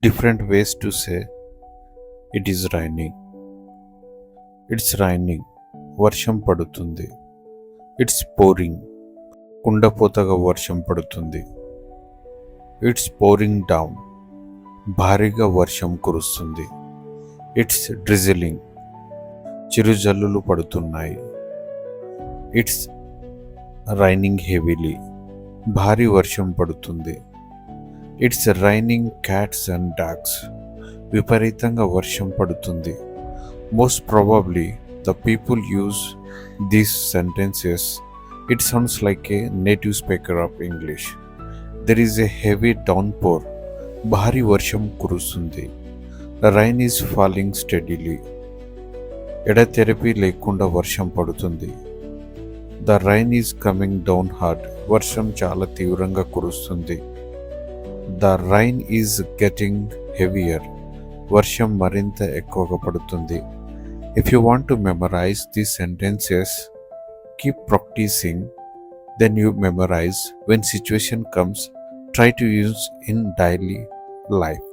different ways to say it is raining. It's raining. వర్షం పడుతుంది. It's pouring. కుండపోతగా వర్షం పడుతుంది. It's pouring down. భారీగా వర్షం కురుస్తుంది. It's drizzling. చిరుజల్లులు పడుతున్నాయి. It's raining heavily. భారీ వర్షం పడుతుంది. It's raining cats and dogs. విపరీతంగా వర్షం పడుతుంది. Most probably the people use these sentences. It sounds like a native speaker of English. There is a heavy downpour. భారీ వర్షం కురుస్తుంది. Rain is falling steadily. ఎడతెరిపి లేకుండా వర్షం పడుతుంది. The rain is coming down hard. వర్షం చాలా తీవ్రంగా కురుస్తుంది. The rain is getting heavier. వర్షం మరింత ఎక్కువగా పడుతుంది. If you want to memorize these sentences, keep practicing. Then you memorize. When situation comes, try to use in daily life.